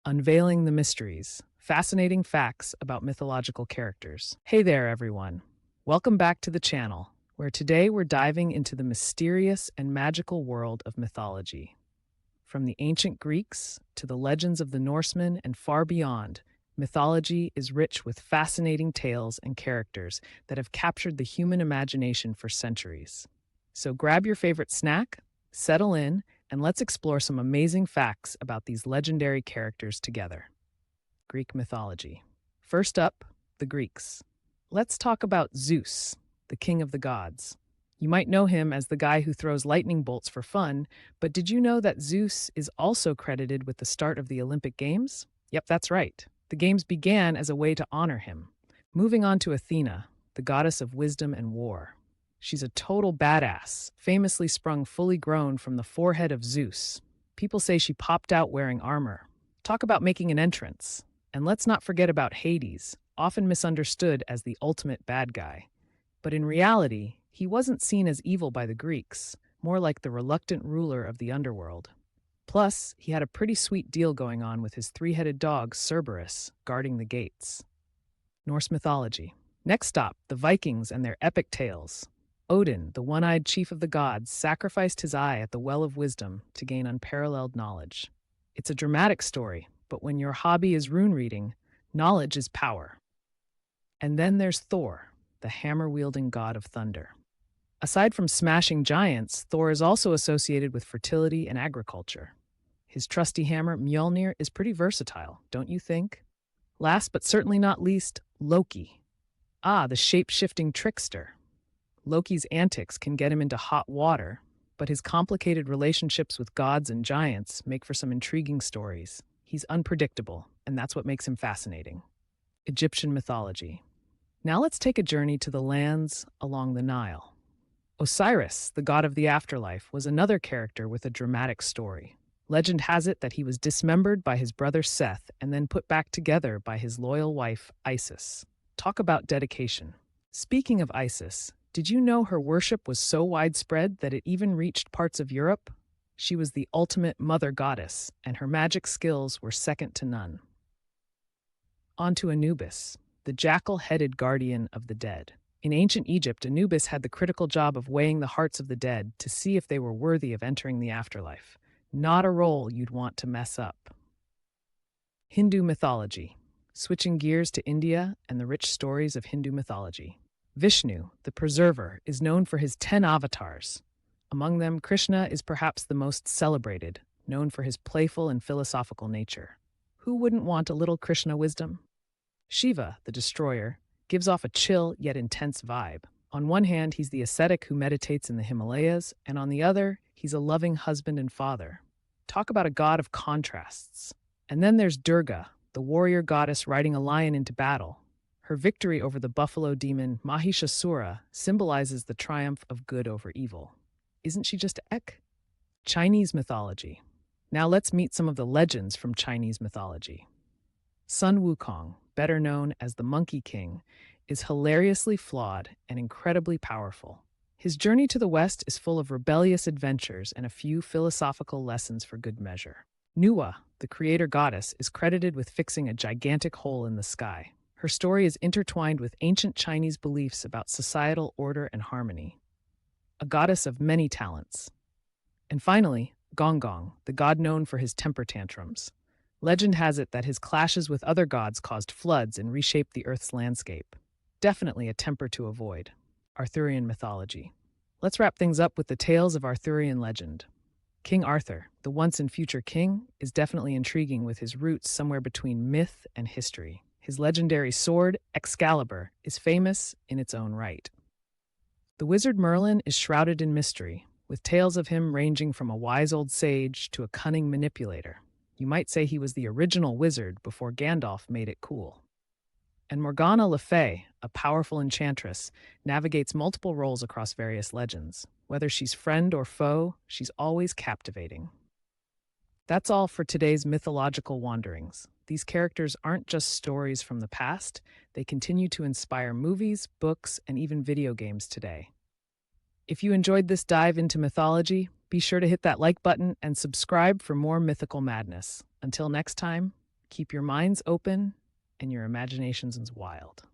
Unveiling the Mysteries, fascinating facts about mythological characters. Hey there, everyone. Welcome back to the channel, where today we're diving into the mysterious and magical world of mythology. From the ancient Greeks to the legends of the Norsemen and far beyond, mythology is rich with fascinating tales and characters that have captured the human imagination for centuries. So grab your favorite snack, settle in, and let's explore some amazing facts about these legendary characters together. Greek mythology. First up, the Greeks. Let's talk about Zeus, the king of the gods. You might know him as the guy who throws lightning bolts for fun, but did you know that Zeus is also credited with the start of the Olympic Games? Yep, that's right. The Games began as a way to honor him. Moving on to Athena, the goddess of wisdom and war. She's a total badass, famously sprung fully grown from the forehead of Zeus. People say she popped out wearing armor. Talk about making an entrance. And let's not forget about Hades, often misunderstood as the ultimate bad guy. But in reality, he wasn't seen as evil by the Greeks, more like the reluctant ruler of the underworld. Plus, he had a pretty sweet deal going on with his three-headed dog, Cerberus, guarding the gates. Norse mythology. Next stop, the Vikings and their epic tales. Odin, the one-eyed chief of the gods, sacrificed his eye at the Well of Wisdom to gain unparalleled knowledge. It's a dramatic story, but when your hobby is rune reading, knowledge is power. And then there's Thor, the hammer-wielding god of thunder. Aside from smashing giants, Thor is also associated with fertility and agriculture. His trusty hammer, Mjolnir, is pretty versatile, don't you think? Last but certainly not least, Loki. Ah, the shape-shifting trickster. Loki's antics can get him into hot water, but his complicated relationships with gods and giants make for some intriguing stories. He's unpredictable, and that's what makes him fascinating. Egyptian mythology. Now let's take a journey to the lands along the Nile. Osiris, the god of the afterlife, was another character with a dramatic story. Legend has it that he was dismembered by his brother Seth and then put back together by his loyal wife, Isis. Talk about dedication. Speaking of Isis, did you know her worship was so widespread that it even reached parts of Europe? She was the ultimate mother goddess, and her magic skills were second to none. On to Anubis, the jackal-headed guardian of the dead. In ancient Egypt, Anubis had the critical job of weighing the hearts of the dead to see if they were worthy of entering the afterlife. Not a role you'd want to mess up. Hindu mythology. Switching gears to India and the rich stories of Hindu mythology. Vishnu, the preserver, is known for his 10 avatars. Among them, Krishna is perhaps the most celebrated, known for his playful and philosophical nature. Who wouldn't want a little Krishna wisdom? Shiva, the destroyer, gives off a chill yet intense vibe. On one hand, he's the ascetic who meditates in the Himalayas, and on the other, he's a loving husband and father. Talk about a god of contrasts. And then there's Durga, the warrior goddess riding a lion into battle. Her victory over the buffalo demon Mahishasura symbolizes the triumph of good over evil. Isn't she just Ek? Chinese mythology. Now let's meet some of the legends from Chinese mythology. Sun Wukong, better known as the Monkey King, is hilariously flawed and incredibly powerful. His journey to the West is full of rebellious adventures and a few philosophical lessons for good measure. Nuwa, the creator goddess, is credited with fixing a gigantic hole in the sky. Her story is intertwined with ancient Chinese beliefs about societal order and harmony. A goddess of many talents. And finally, Gong Gong, the god known for his temper tantrums. Legend has it that his clashes with other gods caused floods and reshaped the Earth's landscape. Definitely a temper to avoid. Arthurian mythology. Let's wrap things up with the tales of Arthurian legend. King Arthur, the once and future king, is definitely intriguing with his roots somewhere between myth and history. His legendary sword, Excalibur, is famous in its own right. The wizard Merlin is shrouded in mystery, with tales of him ranging from a wise old sage to a cunning manipulator. You might say he was the original wizard before Gandalf made it cool. And Morgana Le Fay, a powerful enchantress, navigates multiple roles across various legends. Whether she's friend or foe, she's always captivating. That's all for today's mythological wanderings. These characters aren't just stories from the past, they continue to inspire movies, books, and even video games today. If you enjoyed this dive into mythology, be sure to hit that like button and subscribe for more mythical madness. Until next time, Keep your minds open and your imaginations wild.